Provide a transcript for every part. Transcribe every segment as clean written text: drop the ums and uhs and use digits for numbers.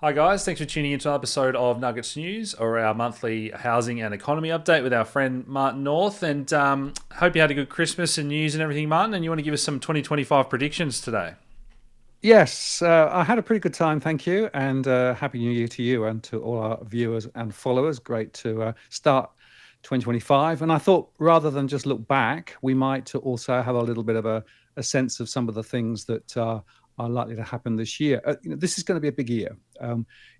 Hi guys, thanks for tuning into an episode of Nuggets News, or our monthly housing and economy update with our friend Martin North. And hope you had a good Christmas and news and everything, Martin. And you want to give us some 2025 predictions today? Yes, I had a pretty good time, thank you, and Happy New Year to you and to all our viewers and followers. Great to start 2025. And I thought rather than just look back, we might also have a little bit of a sense of some of the things that are likely to happen this year. This is going to be a big year.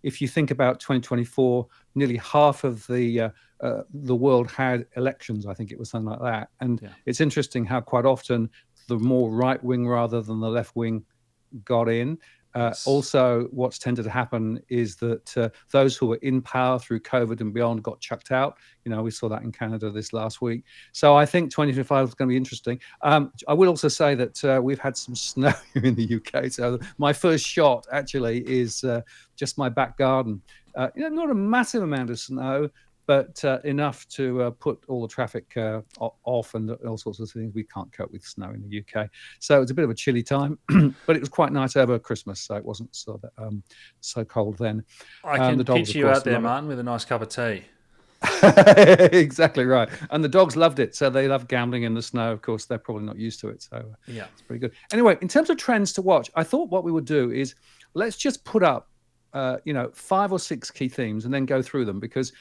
If you think about 2024, nearly half of the world had elections. I think it was something like that. And Yeah. it's interesting how quite often the more right wing rather than the left wing got in. Yes. Also, what's tended to happen is that those who were in power through COVID and beyond got chucked out. We saw that in Canada this last week. So I think 2025 is going to be interesting. I will also say that we've had some snow here in the UK. So my first shot actually is just my back garden. Not a massive amount of snow, but enough to put all the traffic off and all sorts of things. We can't cope with snow in the UK. So it's a bit of a chilly time, but it was quite nice over Christmas, so it wasn't so cold then. I The can dogs, picture of you out course, there, love it. Martin, with a nice cup of tea. Exactly right. And the dogs loved it. So they love gambling in the snow. Of course, they're probably not used to it. So Yeah. it's pretty good. Anyway, in terms of trends to watch, I thought what we would do is let's just put up, five or six key themes and then go through them because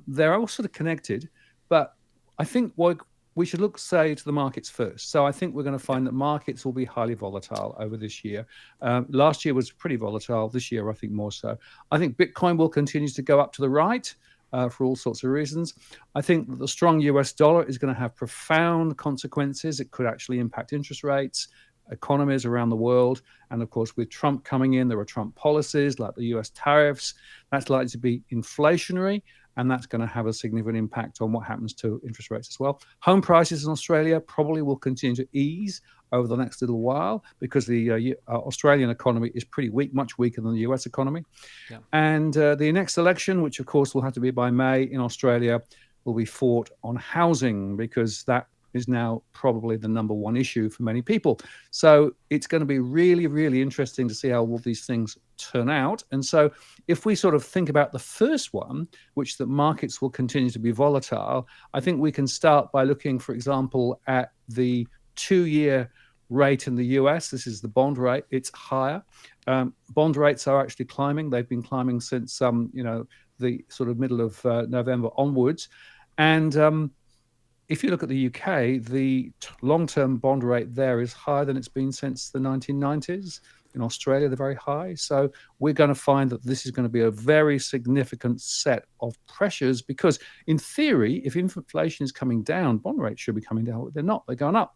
they're all sort of connected. But I think what we should look, say, to the markets first. So I think we're going to Yeah. find that markets will be highly volatile over this year. Last year was pretty volatile. This year, I think more so. I think Bitcoin will continue to go up to the right for all sorts of reasons. I think that the strong US dollar is going to have profound consequences. It could actually impact interest rates, economies around the world. And of course, with Trump coming in, there are Trump policies like the US tariffs. That's likely to be inflationary. And that's going to have a significant impact on what happens to interest rates as well. Home prices in Australia probably will continue to ease over the next little while because the Australian economy is pretty weak, much weaker than the US economy. Yeah. And the next election, which of course will have to be by May in Australia, will be fought on housing because that is now probably the number one issue for many people. So it's going to be really, really interesting to see how all these things turn out. And so if we sort of think about the first one, which the markets will continue to be volatile, I think we can start by looking, for example, at the 2 year rate in the US. This is the bond rate. It's higher. Bond rates are actually climbing. They've been climbing since the sort of middle of November onwards. And if you look at the UK, the long-term bond rate there is higher than it's been since the 1990s. In Australia, they're very high. So we're going to find that this is going to be a very significant set of pressures because, in theory, if inflation is coming down, bond rates should be coming down. But they're not. They're going up.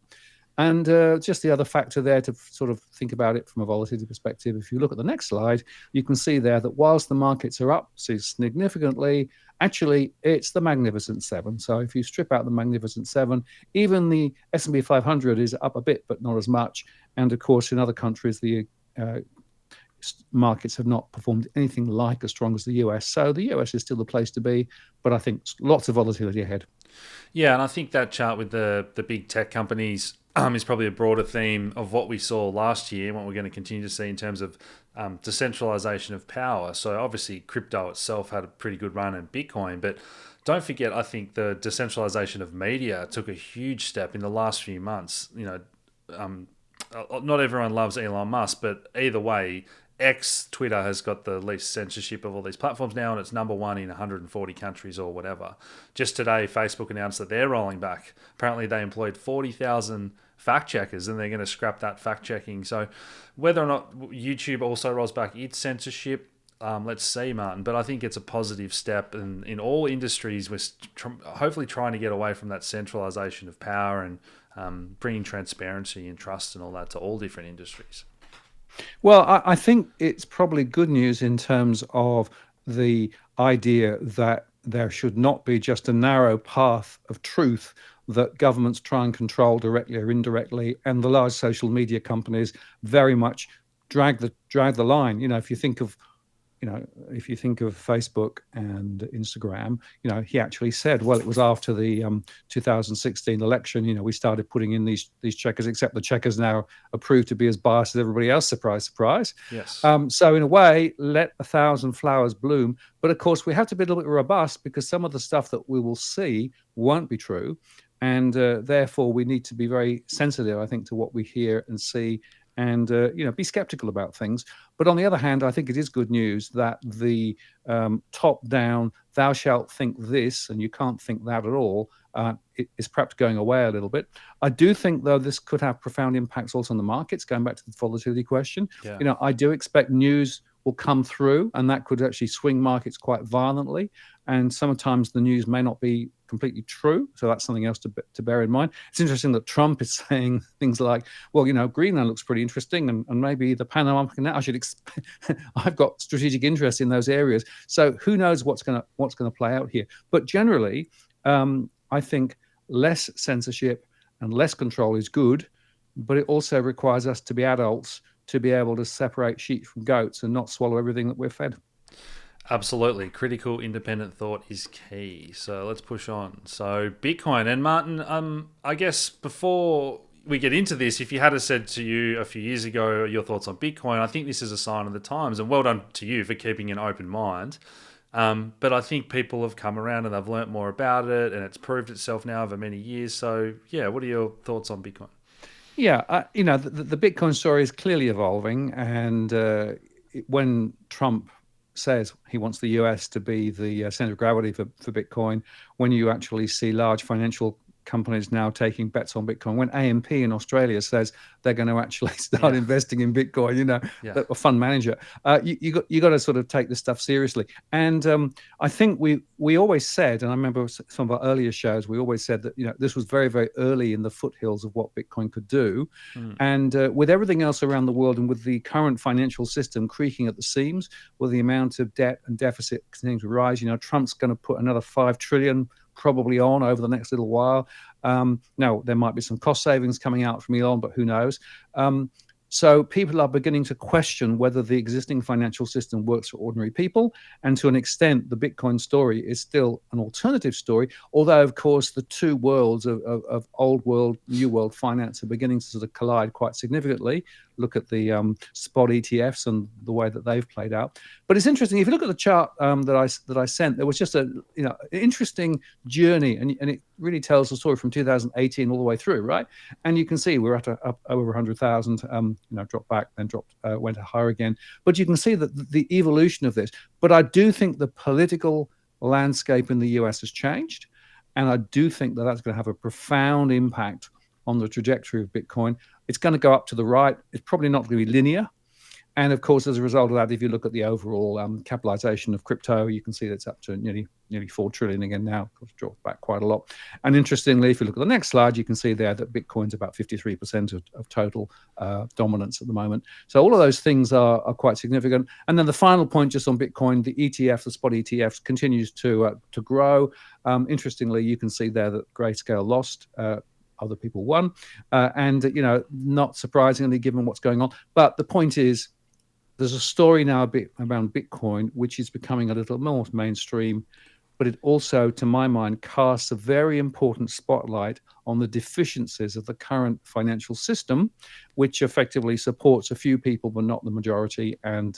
And just the other factor there to sort of think about it from a volatility perspective, if you look at the next slide, you can see there that whilst the markets are up significantly, actually it's the Magnificent Seven. So if you strip out the Magnificent Seven, even the S&P 500 is up a bit, but not as much. And of course, in other countries, the uh, markets have not performed anything like as strong as the US. So the US is still the place to be, but I think lots of volatility ahead. Yeah, and I think that chart with the big tech companies is probably a broader theme of what we saw last year and what we're going to continue to see in terms of decentralization of power. So obviously, crypto itself had a pretty good run, and Bitcoin, but don't forget, I think the decentralization of media took a huge step in the last few months. Um, not everyone loves Elon Musk, but either way, X Twitter has got the least censorship of all these platforms now, and it's number one in 140 countries or whatever. Just today, Facebook announced that they're rolling back. Apparently, they employed 40,000 fact checkers, and they're going to scrap that fact checking. So, whether or not YouTube also rolls back its censorship, let's see, Martin. But I think it's a positive step, and in all industries, we're hopefully trying to get away from that centralization of power and bringing transparency and trust and all that to all different industries. Well, I think it's probably good news in terms of the idea that there should not be just a narrow path of truth that governments try and control directly or indirectly, and the large social media companies very much drag the line. If you think of if you think of Facebook and Instagram, he actually said, well, it was after the 2016 election, we started putting in these checkers, except the checkers now are proved to be as biased as everybody else. Surprise, surprise. Yes. So in a way, let 1,000 flowers bloom. But of course, we have to be a little bit robust, because some of the stuff that we will see won't be true. And therefore, we need to be very sensitive, I think, to what we hear and see, and be skeptical about things. But on the other hand, I think it is good news that the top-down, thou shalt think this and you can't think that at all, is perhaps going away a little bit. I do think, though, this could have profound impacts also on the markets, going back to the volatility question. Yeah. I do expect news will come through, and that could actually swing markets quite violently. And sometimes the news may not be completely true, so that's something else to bear in mind. It's interesting that Trump is saying things like, well, Greenland looks pretty interesting, and maybe the Panama Canal, I've got strategic interest in those areas. So who knows what's going to play out here. But generally, I think less censorship and less control is good, but it also requires us to be adults, to be able to separate sheep from goats and not swallow everything that we're fed. Absolutely. Critical independent thought is key. So let's push on. So Bitcoin. And Martin, I guess before we get into this, if you had said to you a few years ago your thoughts on Bitcoin, I think this is a sign of the times. And well done to you for keeping an open mind. But I think people have come around and they've learnt more about it, and it's proved itself now over many years. So yeah, what are your thoughts on Bitcoin? Yeah, the Bitcoin story is clearly evolving, and when Trump says he wants the US to be the center of gravity for Bitcoin, when you actually see large financial companies now taking bets on Bitcoin, when AMP in Australia says they're going to actually start investing in Bitcoin, a fund manager, you got to sort of take this stuff seriously. And I think we always said, and I remember some of our earlier shows, we always said that this was very, very early in the foothills of what Bitcoin could do. And with everything else around the world, and with the current financial system creaking at the seams, with the amount of debt and deficit continuing to rise, Trump's going to put another 5 trillion probably on over the next little while. Now, there might be some cost savings coming out from Elon, but who knows? So people are beginning to question whether the existing financial system works for ordinary people. And to an extent, the Bitcoin story is still an alternative story, although, of course, the two worlds of old world, new world finance are beginning to sort of collide quite significantly. Look at the spot ETFs and the way that they've played out. But it's interesting, if you look at the chart that I sent, there was just an interesting journey, and it really tells the story from 2018 all the way through, right? And you can see we're at up over 100,000, dropped back, then went higher again. But you can see that the evolution of this. But I do think the political landscape in the US has changed, and I do think that that's going to have a profound impact on the trajectory of Bitcoin. It's going to go up to the right. It's probably not going to be linear. And of course, as a result of that, if you look at the overall capitalization of crypto, you can see that's up to nearly 4 trillion again now. It's dropped back quite a lot. And interestingly, if you look at the next slide, you can see there that Bitcoin's about 53% of total dominance at the moment. So all of those things are quite significant. And then the final point just on Bitcoin, the ETF, the spot ETFs, continues to grow. Interestingly, you can see there that Grayscale lost. Other people won, and not surprisingly, given what's going on. But the point is, there's a story now a bit around Bitcoin, which is becoming a little more mainstream, but it also, to my mind, casts a very important spotlight on the deficiencies of the current financial system, which effectively supports a few people, but not the majority. And,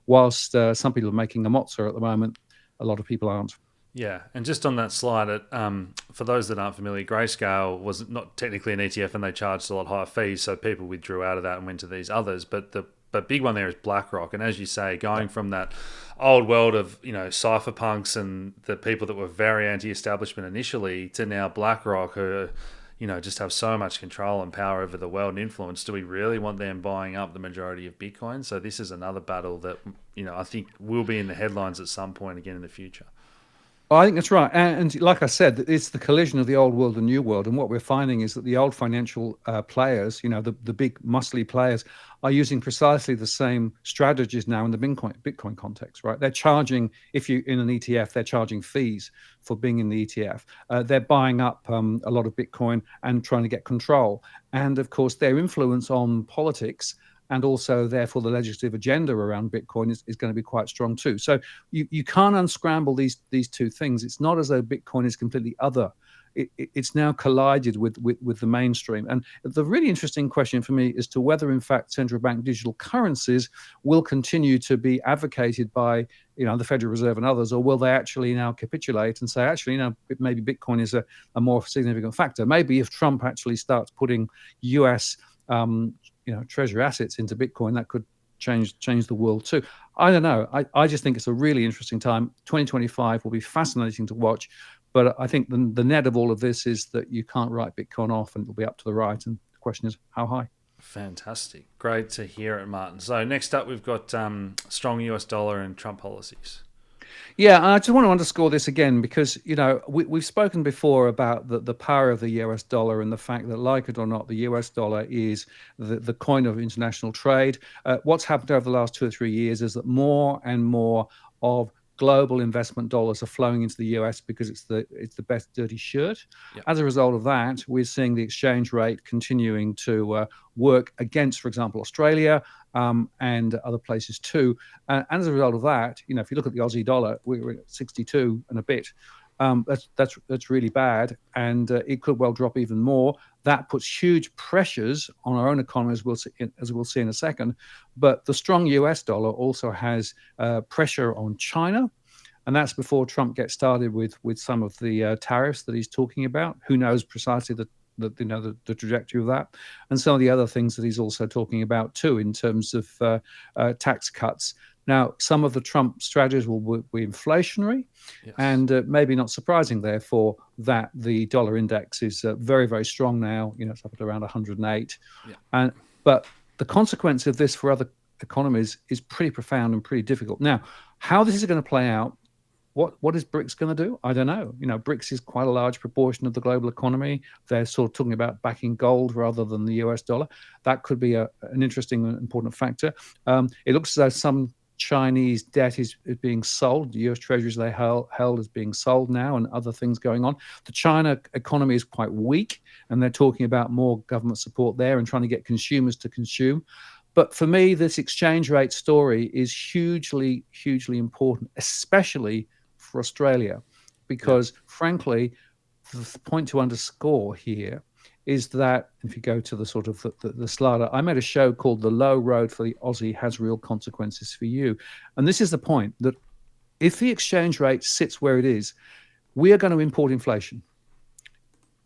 whilst some people are making a mozza at the moment, a lot of people aren't. Yeah, and just on that slide, for those that aren't familiar, Grayscale was not technically an ETF, and they charged a lot higher fees, so people withdrew out of that and went to these others. But the big one there is BlackRock, and as you say, going from that old world of cypherpunks and the people that were very anti-establishment initially to now BlackRock, who just have so much control and power over the world and influence. Do we really want them buying up the majority of Bitcoin? So this is another battle that I think will be in the headlines at some point again in the future. I think that's right. And like I said, it's the collision of the old world and new world. And what we're finding is that the old financial players, the big muscly players, are using precisely the same strategies now in the Bitcoin context, right? They're charging, if you in an ETF, they're charging fees for being in the ETF. They're buying up a lot of Bitcoin and trying to get control. And of course, their influence on politics and also therefore the legislative agenda around Bitcoin is going to be quite strong too. So you can't unscramble these two things. It's not as though Bitcoin is completely other. It's now collided with the mainstream. And the really interesting question for me is to whether, in fact, central bank digital currencies will continue to be advocated by the Federal Reserve and others, or will they actually now capitulate and say, actually, maybe Bitcoin is a more significant factor. Maybe if Trump actually starts putting US treasury assets into Bitcoin, that could change the world too. I don't know. I just think it's a really interesting time. 2025 will be fascinating to watch. But I think the net of all of this is that you can't write Bitcoin off and it'll be up to the right. And the question is, how high? Fantastic. Great to hear it, Martin. So next up, we've got strong US dollar and Trump policies. Yeah, and I just want to underscore this again because, we've spoken before about the power of the US dollar and the fact that, like it or not, the US dollar is the coin of international trade. What's happened over the last 2 or 3 years is that more and more of global investment dollars are flowing into the US because it's the best dirty shirt. Yep. As a result of that, we're seeing the exchange rate continuing to work against, for example, Australia and other places too. And as a result of that, if you look at the Aussie dollar, we're at 62 and a bit. That's really bad, and it could well drop even more. That puts huge pressures on our own economy, as we'll see in a second. But the strong US dollar also has pressure on China, and that's before Trump gets started with some of the tariffs that he's talking about. Who knows precisely the trajectory of that, and some of the other things that he's also talking about too, in terms of tax cuts. Now, some of the Trump strategies will be inflationary, yes. And maybe not surprising, therefore, that the dollar index is very, very strong now. It's up at around 108. Yeah. But the consequence of this for other economies is pretty profound and pretty difficult. Now, how this is going to play out, what is BRICS going to do? I don't know. BRICS is quite a large proportion of the global economy. They're sort of talking about backing gold rather than the US dollar. That could be an interesting and important factor. It looks as though some Chinese debt is being sold. The US treasuries they held is being sold now, and other things going on. The China economy is quite weak, and they're talking about more government support there and trying to get consumers to consume. But for me, this exchange rate story is hugely, hugely important, especially for Australia, because frankly, the point to underscore here is that if you go to the sort of the slide, I made a show called The Low Road for the Aussie Has Real Consequences for You. And this is the point, that if the exchange rate sits where it is, we are going to import inflation.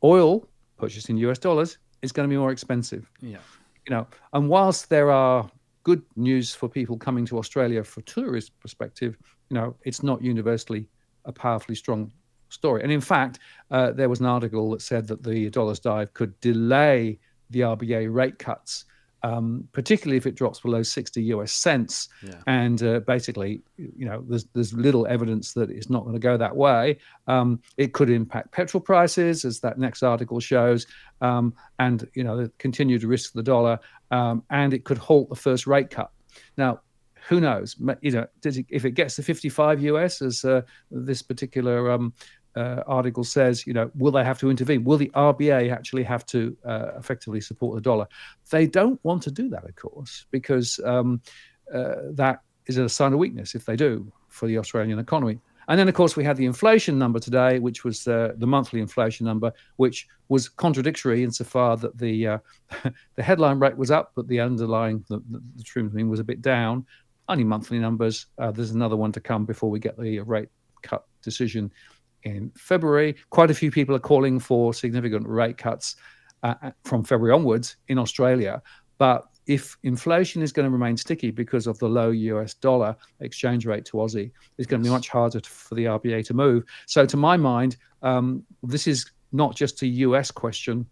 Oil, purchased in US dollars, is going to be more expensive. Yeah. And whilst there are good news for people coming to Australia for tourist perspective, it's not universally a powerfully strong story. And in fact, there was an article that said that the dollar's dive could delay the RBA rate cuts, particularly if it drops below 60 US cents. Yeah. And basically, there's little evidence that it's not going to go that way. It could impact petrol prices, as that next article shows, and continue to risk the dollar, and it could halt the first rate cut. Now, who knows? If it gets to 55 US, as this particular article says, will they have to intervene? Will the RBA actually have to effectively support the dollar? They don't want to do that, of course, because that is a sign of weakness if they do for the Australian economy. And then, of course, we had the inflation number today, which was the monthly inflation number, which was contradictory insofar that the headline rate was up, but the underlying, the true thing was a bit down. Only monthly numbers. There's another one to come before we get the rate cut decision in February. Quite a few people are calling for significant rate cuts from February onwards in Australia. But if inflation is going to remain sticky because of the low US dollar exchange rate to Aussie, it's going to be much harder for the RBA to move. So to my mind, this is not just a US question.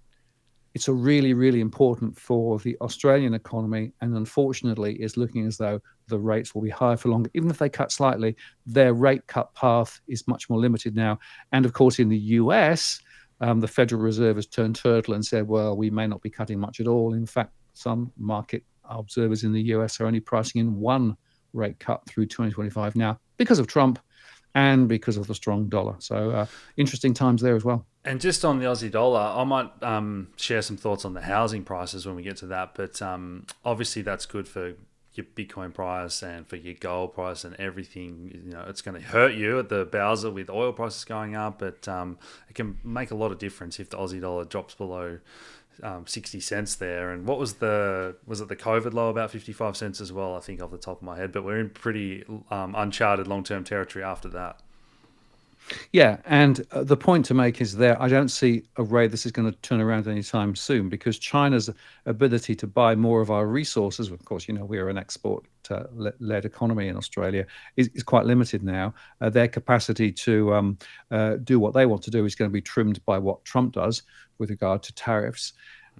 It's a really, really important for the Australian economy, and unfortunately is looking as though the rates will be higher for longer. Even if they cut slightly, their rate cut path is much more limited now. And of course, in the US, the Federal Reserve has turned turtle and said, well, we may not be cutting much at all. In fact, some market observers in the US are only pricing in one rate cut through 2025 now because of Trump and because of the strong dollar. So interesting times there as well. And just on the Aussie dollar, I might share some thoughts on the housing prices when we get to that. But obviously, that's good for your Bitcoin price and for your gold price and everything. You know, it's going to hurt you at the bowser with oil prices going up, but it can make a lot of difference if the Aussie dollar drops below 60 cents there. And what was it the COVID low, about 55 cents as well, I think, off the top of my head. But we're in pretty uncharted long-term territory after that. Yeah, and the point to make is there, I don't see a way this is going to turn around anytime soon, because China's ability to buy more of our resources, of course, we are an export-led economy in Australia, is quite limited now. Their capacity to do what they want to do is going to be trimmed by what Trump does with regard to tariffs.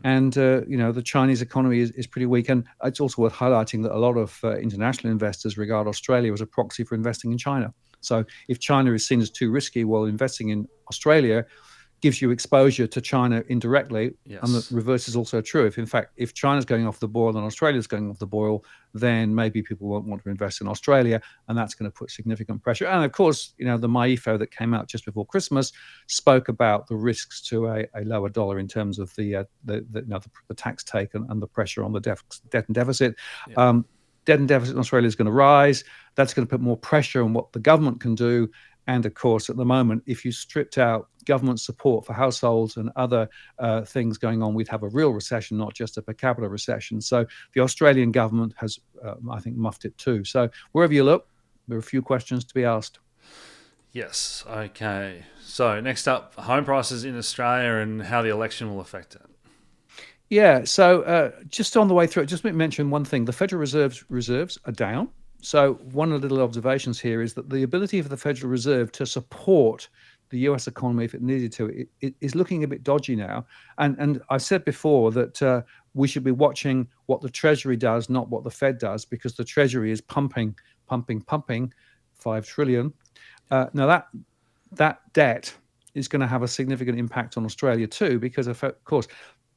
And, the Chinese economy is pretty weak. And it's also worth highlighting that a lot of international investors regard Australia as a proxy for investing in China. So if China is seen as too risky, well, investing in Australia gives you exposure to China indirectly. Yes. And the reverse is also true. If China's going off the boil and Australia's going off the boil, then maybe people won't want to invest in Australia, and that's going to put significant pressure. And of course, the MyEFO that came out just before Christmas spoke about the risks to a lower dollar in terms of the tax take and the pressure on the debt and deficit. Yeah. Debt and deficit in Australia is going to rise. That's going to put more pressure on what the government can do. And of course, at the moment, if you stripped out government support for households and other things going on, we'd have a real recession, not just a per capita recession. So the Australian government has, I think, muffed it too. So wherever you look, there are a few questions to be asked. Yes. Okay. So next up, home prices in Australia and how the election will affect it. Yeah, so just on the way through, just mention one thing. The Federal reserves are down. So one of the little observations here is that the ability of the Federal Reserve to support the US economy if it needed to it is looking a bit dodgy now. And I've said before that we should be watching what the Treasury does, not what the Fed does, because the Treasury is pumping 5 trillion. Now that debt is going to have a significant impact on Australia too, because of course,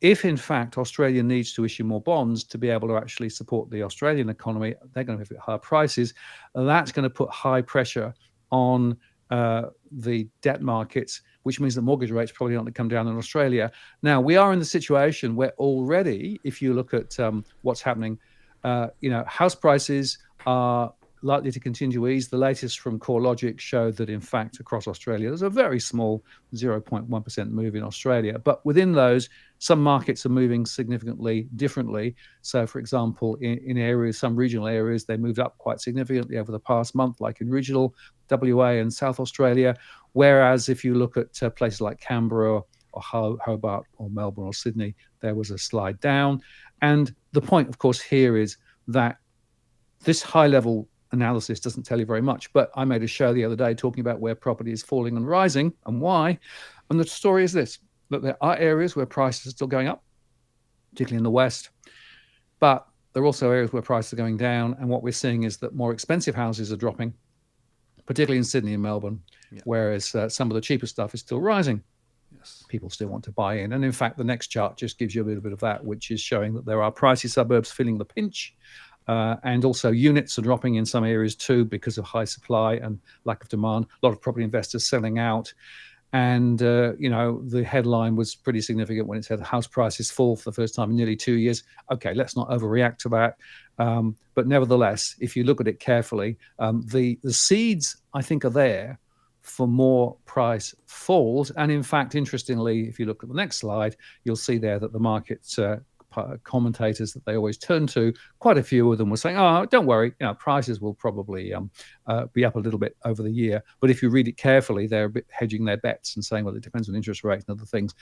if in fact Australia needs to issue more bonds to be able to actually support the Australian economy, they're going to have higher prices. That's going to put high pressure on the debt markets, which means that mortgage rates probably aren't going to come down in Australia. Now, we are in the situation where already, if you look at what's happening, house prices are likely to continue to ease. The latest from CoreLogic showed that, in fact, across Australia, there's a very small 0.1% move in Australia. But within those, some markets are moving significantly differently. So, for example, in areas, some regional areas, they moved up quite significantly over the past month, like in regional WA and South Australia. Whereas if you look at places like Canberra or Hobart or Melbourne or Sydney, there was a slide down. And the point, of course, here is that this high-level analysis doesn't tell you very much, but I made a show the other day talking about where property is falling and rising and why. And the story is this, that there are areas where prices are still going up, particularly in the West, but there are also areas where prices are going down. And what we're seeing is that more expensive houses are dropping, particularly in Sydney and Melbourne, whereas some of the cheaper stuff is still rising. Yes. People still want to buy in. And in fact, the next chart just gives you a little bit of that, which is showing that there are pricey suburbs feeling the pinch. And also units are dropping in some areas too because of high supply and lack of demand. A lot of property investors selling out. And, the headline was pretty significant when it said house prices fall for the first time in nearly 2 years. Okay, let's not overreact to that. But nevertheless, if you look at it carefully, the seeds, I think, are there for more price falls. And in fact, interestingly, if you look at the next slide, you'll see there that the market's commentators that they always turn to, quite a few of them were saying, oh, don't worry, prices will probably be up a little bit over the year. But if you read it carefully, they're a bit hedging their bets and saying, well, it depends on interest rates and other things.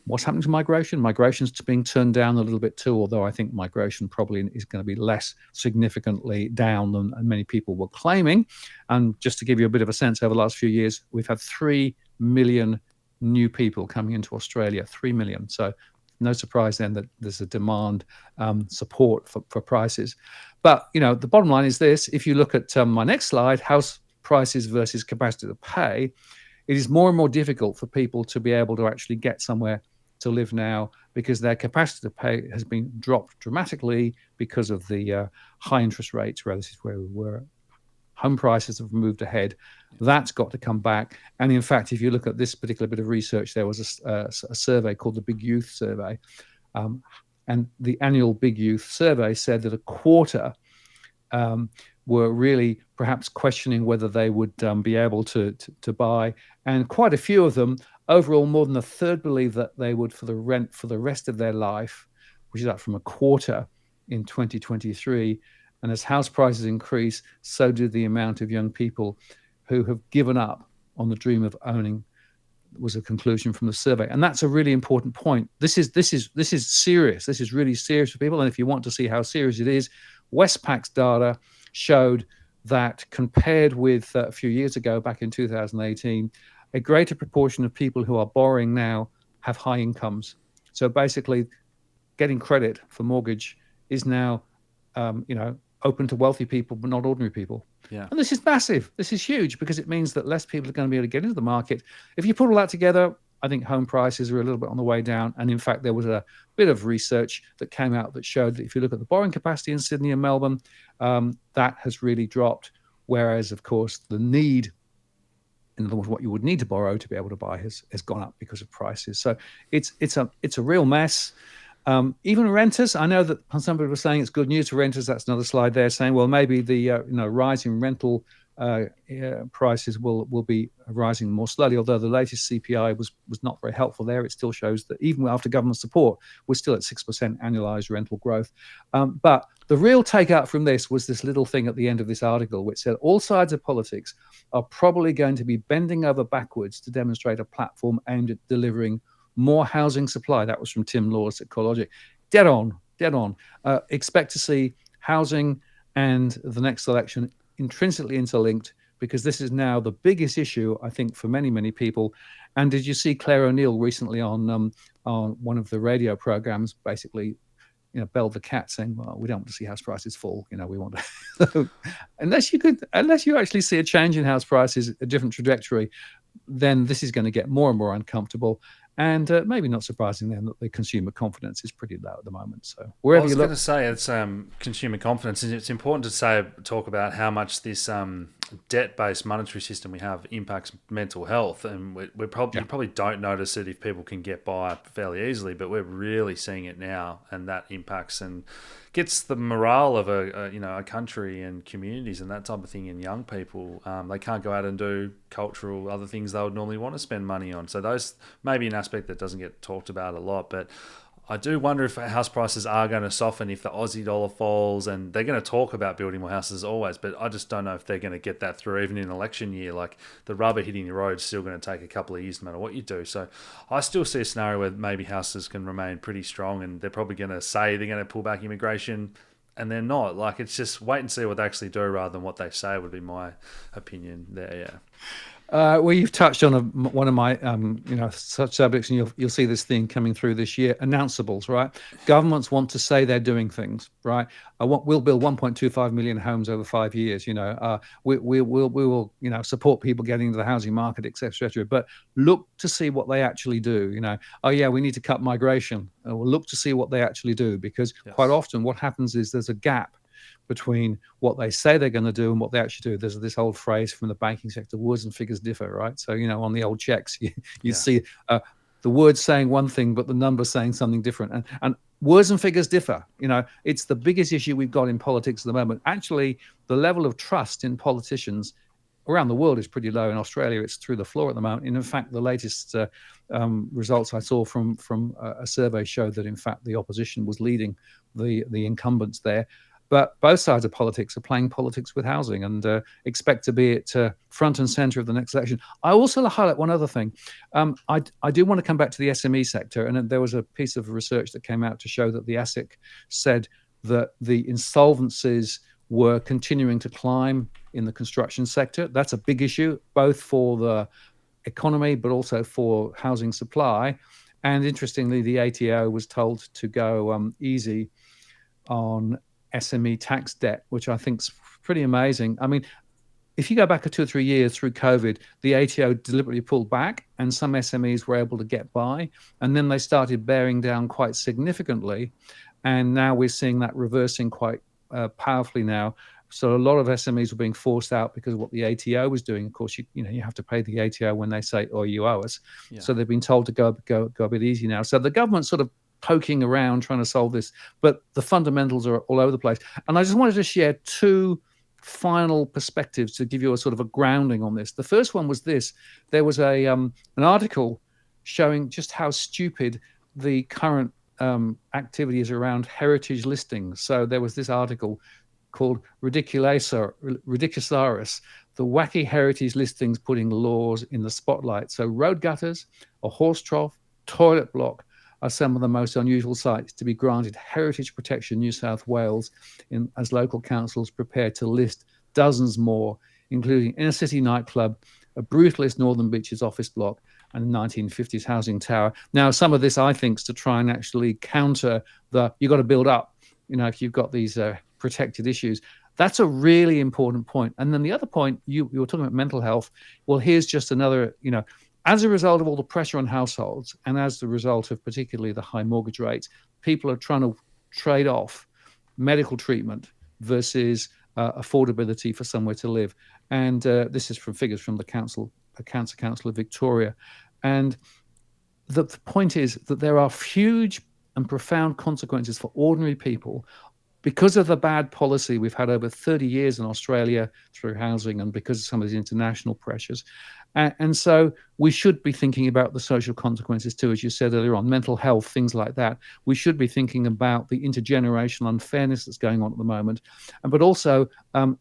What's happening to migration? Migration's being turned down a little bit too, although I think migration probably is going to be less significantly down than many people were claiming. And just to give you a bit of a sense, over the last few years, we've had 3 million new people coming into Australia, 3 million. So no surprise then that there's a demand support for prices. But, the bottom line is this. If you look at my next slide, house prices versus capacity to pay, it is more and more difficult for people to be able to actually get somewhere to live now because their capacity to pay has been dropped dramatically because of the high interest rates relative to where we were. Home prices have moved ahead. That's got to come back. And in fact, if you look at this particular bit of research, there was a survey called the Big Youth Survey. And the annual Big Youth Survey said that a quarter were really perhaps questioning whether they would be able to buy. And quite a few of them, overall, more than a third, believe that they would for the rent for the rest of their life, which is up from a quarter in 2023. And as house prices increase, so do the amount of young people who have given up on the dream of owning, was a conclusion from the survey. And that's a really important point. This is serious. This is really serious for people. And if you want to see how serious it is, Westpac's data showed that compared with a few years ago, back in 2018, a greater proportion of people who are borrowing now have high incomes. So basically, getting credit for mortgage is now, open to wealthy people, but not ordinary people. Yeah. And this is massive. This is huge because it means that less people are going to be able to get into the market. If you put all that together, I think home prices are a little bit on the way down. And in fact, there was a bit of research that came out that showed that if you look at the borrowing capacity in Sydney and Melbourne, that has really dropped. Whereas, of course, the need, in other words, what you would need to borrow to be able to buy has gone up because of prices. So it's a real mess. Even renters, I know that some people are saying it's good news for renters. That's another slide there saying, well, maybe the rising rental prices will be rising more slowly. Although the latest CPI was not very helpful there. It still shows that even after government support, we're still at 6% annualized rental growth. But the real takeout from this was this little thing at the end of this article, which said all sides of politics are probably going to be bending over backwards to demonstrate a platform aimed at delivering more housing supply. That was from Tim Laws at CoreLogic. Dead on. Expect to see housing and the next election intrinsically interlinked, because this is now the biggest issue, I think, for many, many people. And did you see Claire O'Neill recently on one of the radio programs, basically, belled the cat, saying, well, we don't want to see house prices fall. We want to unless you actually see a change in house prices, a different trajectory, then this is going to get more and more uncomfortable. And maybe not surprising then that the consumer confidence is pretty low at the moment. So wherever you look, I was going to say it's consumer confidence, and it's important to talk about how much this debt-based monetary system we have impacts mental health, and you probably don't notice it if people can get by fairly easily, but we're really seeing it now, and that impacts and gets the morale of a country and communities and that type of thing in young people. They can't go out and do cultural other things they would normally want to spend money on. So those may be an aspect that doesn't get talked about a lot, but I do wonder if house prices are going to soften if the Aussie dollar falls, and they're going to talk about building more houses always, but I just don't know if they're going to get that through even in an election year. Like, the rubber hitting the road is still going to take a couple of years no matter what you do. So I still see a scenario where maybe houses can remain pretty strong, and they're probably going to say they're going to pull back immigration, and they're not. Like, it's just wait and see what they actually do rather than what they say would be my opinion there, yeah. Well, you've touched on one of my, such subjects, and you'll see this theme coming through this year. Announceables, right? Governments want to say they're doing things, right? We'll build 1.25 million homes over 5 years. We will, support people getting into the housing market, et cetera. But look to see what they actually do. Oh yeah, we need to cut migration. We'll look to see what they actually do, because quite often what happens is there's a gap between what they say they're going to do and what they actually do. There's this old phrase from the banking sector: words and figures differ, right? So, on the old checks, you see the words saying one thing, but the numbers saying something different. And words and figures differ. It's the biggest issue we've got in politics at the moment. Actually, the level of trust in politicians around the world is pretty low. In Australia, it's through the floor at the moment. And in fact, the latest results I saw from a survey showed that, in fact, the opposition was leading the incumbents there. But both sides of politics are playing politics with housing, and expect to be at front and center of the next election. I also want to highlight one other thing. I do want to come back to the SME sector, and there was a piece of research that came out to show that the ASIC said that the insolvencies were continuing to climb in the construction sector. That's a big issue, both for the economy, but also for housing supply. And interestingly, the ATO was told to go easy on SME tax debt, which I think is pretty amazing. I mean, if you go back 2 or 3 years through COVID, the ATO deliberately pulled back, and some SMEs were able to get by, and then they started bearing down quite significantly. And now we're seeing that reversing quite powerfully now. So a lot of SMEs were being forced out because of what the ATO was doing. Of course, you have to pay the ATO when they say, "Oh, you owe us." Yeah. So they've been told to go a bit easy now. So the government's sort of poking around trying to solve this, but the fundamentals are all over the place. And I just wanted to share two final perspectives to give you a sort of a grounding on this. The first one was this: there was an article showing just how stupid the current activities around heritage listings. So there was this article called Ridiculosaurus, the wacky heritage listings putting laws in the spotlight. So road gutters, a horse trough, toilet block are some of the most unusual sites to be granted heritage protection. New South Wales, as local councils prepare to list dozens more, including inner city nightclub, a brutalist Northern Beaches office block, and 1950s housing tower. Now, some of this, I think, is to try and actually counter you've got to build up, if you've got these protected issues. That's a really important point. And then the other point, you were talking about mental health. Well, here's just another, as a result of all the pressure on households and as the result of particularly the high mortgage rates, people are trying to trade off medical treatment versus affordability for somewhere to live. And this is from figures from the Cancer Council of Victoria. And the point is that there are huge and profound consequences for ordinary people because of the bad policy we've had over 30 years in Australia through housing and because of some of these international pressures. And so we should be thinking about the social consequences too, as you said earlier on, mental health, things like that. We should be thinking about the intergenerational unfairness that's going on at the moment. But also,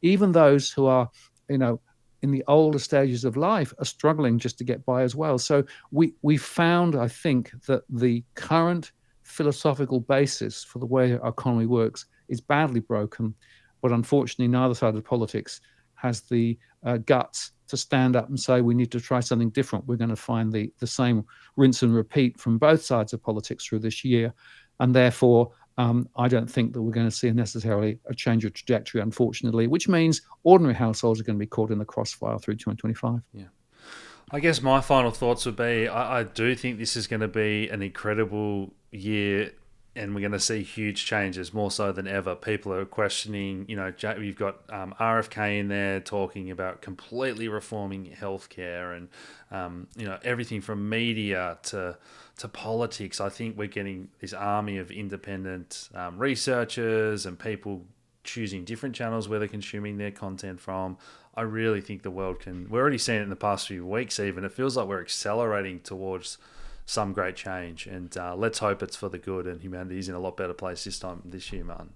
even those who are, in the older stages of life are struggling just to get by as well. So we found, I think, that the current philosophical basis for the way our economy works is badly broken, but unfortunately neither side of politics has the guts to stand up and say we need to try something different. We're going to find the same rinse and repeat from both sides of politics through this year, and therefore I don't think that we're going to see necessarily a change of trajectory, unfortunately, which means ordinary households are going to be caught in the crossfire through 2025. Yeah. I guess my final thoughts would be I do think this is going to be an incredible year and we're going to see huge changes, more so than ever. People are questioning, you've got RFK in there talking about completely reforming healthcare and, everything from media to politics. I think we're getting this army of independent researchers and people choosing different channels where they're consuming their content from. I really think the world we're already seeing it in the past few weeks even. It feels like we're accelerating towards some great change, and let's hope it's for the good and humanity is in a lot better place this year, Martin.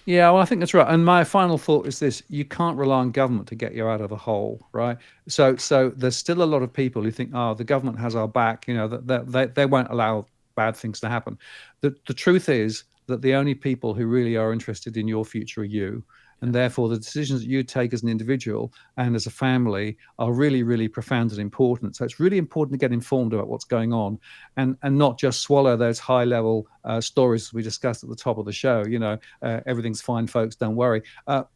Yeah, well, I think that's right. And my final thought is this: you can't rely on government to get you out of the hole, right? So there's still a lot of people who think, oh, the government has our back, that they won't allow bad things to happen. The truth is that the only people who really are interested in your future are you. And therefore, the decisions that you take as an individual and as a family are really, really profound and important. So it's really important to get informed about what's going on and not just swallow those high-level stories we discussed at the top of the show. Everything's fine, folks, don't worry.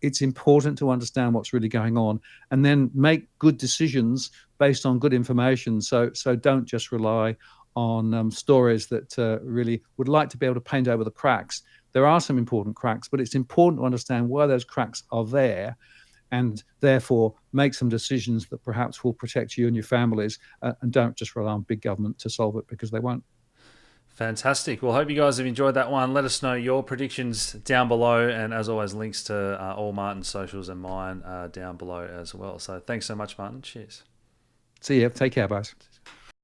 It's important to understand what's really going on and then make good decisions based on good information. So don't just rely on stories that really would like to be able to paint over the cracks. There are some important cracks, but it's important to understand why those cracks are there and therefore make some decisions that perhaps will protect you and your families and don't just rely on big government to solve it because they won't. Fantastic. Well, hope you guys have enjoyed that one. Let us know your predictions down below. And as always, links to all Martin's socials and mine down below as well. So thanks so much, Martin. Cheers. See you. Take care, guys.